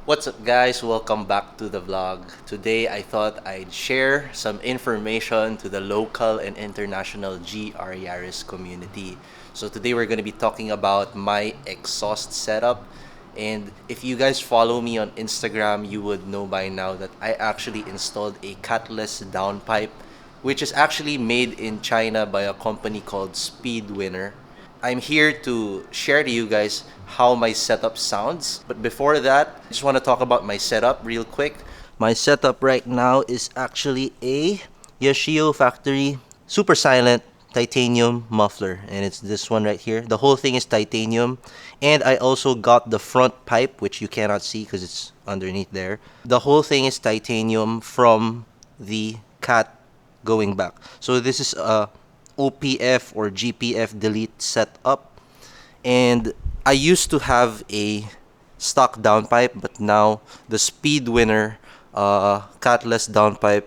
What's up guys, welcome back to the vlog. Today I thought I'd share some information to the local and international GR Yaris community. So today we're going to be talking about my exhaust setup, and if you guys follow me on Instagram, you would know by now that I actually installed a Catless downpipe, which is actually made in China by a company called Speedwinner. I'm here to share to you guys how my setup sounds. But before that, I just want to talk about my setup real quick. My setup right now is actually a Yashio factory super silent titanium muffler, and it's this one right here. The whole thing is titanium, and I also got the front pipe, which you cannot see because it's underneath there. The whole thing is titanium from the cat going back. So this is a OPF or GPF delete setup, and I used to have a stock downpipe, but now the Speedwinner Catless downpipe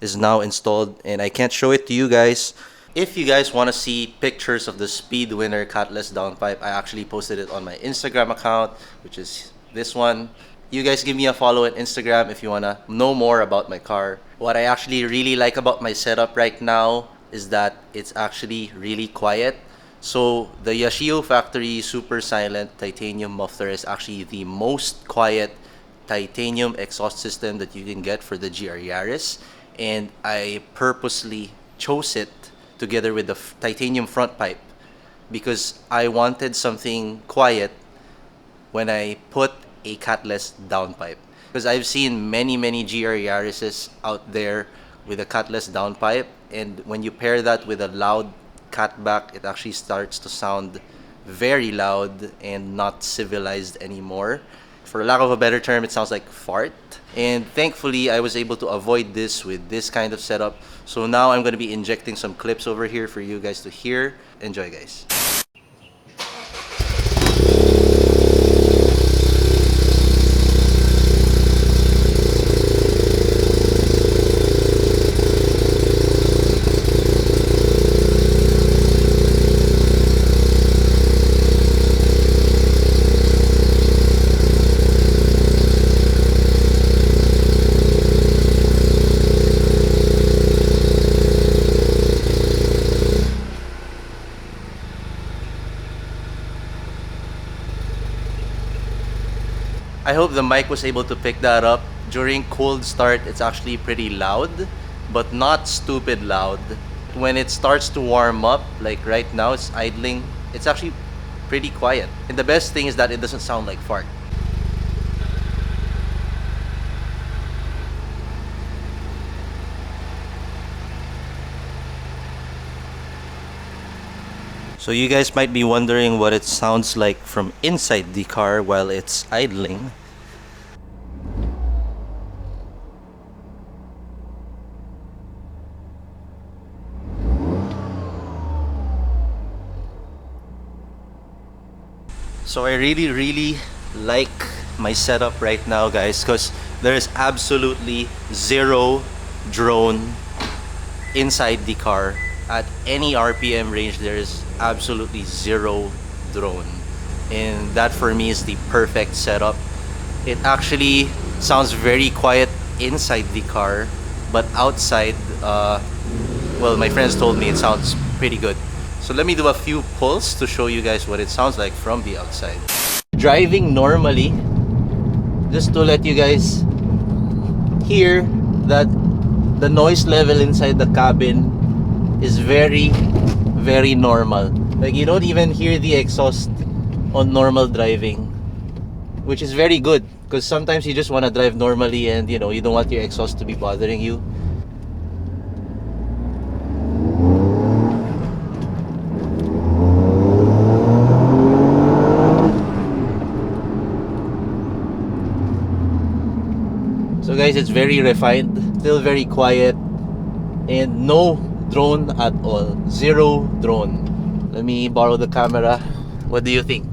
is now installed, and I can't show it to you guys. If you guys want to see pictures of the Speedwinner Catless downpipe, I actually posted it on my Instagram account, which is this one. You guys give me a follow on Instagram if you want to know more about my car. What I actually really like about my setup right now is that it's actually really quiet. So the Yashio factory super silent titanium muffler is actually the most quiet titanium exhaust system that you can get for the GR Yaris, and I purposely chose it together with the titanium front pipe because I wanted something quiet when I put a catless downpipe. Because I've seen many GR Yarises out there with a catless downpipe, and when you pair that with a loud catback, it actually starts to sound very loud and not civilized anymore. For lack of a better term, it sounds like fart. And thankfully, I was able to avoid this with this kind of setup. So now I'm going to be injecting some clips over here for you guys to hear. Enjoy, guys. I hope the mic was able to pick that up. During cold start, it's actually pretty loud, but not stupid loud. When it starts to warm up, like right now, it's idling, it's actually pretty quiet. And the best thing is that it doesn't sound like fart. So you guys might be wondering what it sounds like from inside the car while it's idling. So I really like my setup right now, guys, because there is absolutely zero drone inside the car. At any RPM range, there is absolutely zero drone, and that for me is the perfect setup. It actually sounds very quiet inside the car, but outside, well, my friends told me it sounds pretty good. So let me do a few pulls to show you guys what it sounds like from the outside. Driving normally, just to let you guys hear that the noise level inside the cabin is very normal. Like, you don't even hear the exhaust on normal driving, which is very good because sometimes you just want to drive normally and you don't want your exhaust to be bothering you. So guys, it's very refined, still very quiet, and no drone at all. Zero drone. Let me borrow the camera. What do you think?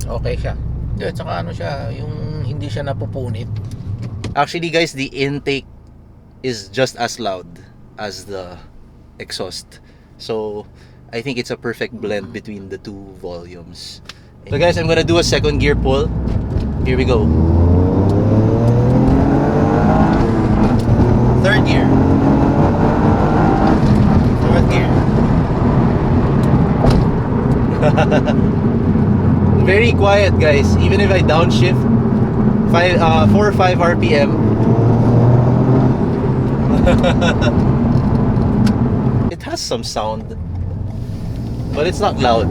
Okay siya. Yeah, tsaka ano siya, yung hindi siya napupunit. Actually guys, the intake is just as loud as the exhaust. So I think it's a perfect blend between the two volumes. So guys, I'm gonna do a second gear pull. Here we go. Third gear. Fourth gear. Very quiet, guys. Even if I downshift 4 or 5 RPM. It has some sound, but it's not loud.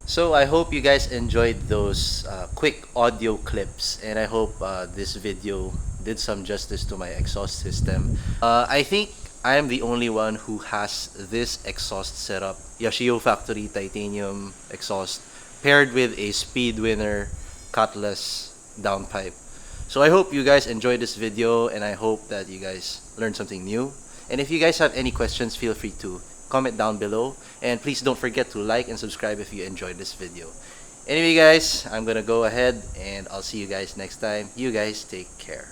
So I hope you guys enjoyed those quick audio clips, and I hope this video did some justice to my exhaust system. I think I am the only one who has this exhaust setup, Yashio Factory Titanium exhaust, paired with a Speedwinner Catless downpipe. So I hope you guys enjoyed this video, and I hope that you guys learned something new. And if you guys have any questions, feel free to comment down below, and please don't forget to like and subscribe if you enjoyed this video. Anyway guys, I'm gonna go ahead and I'll see you guys next time. You guys take care.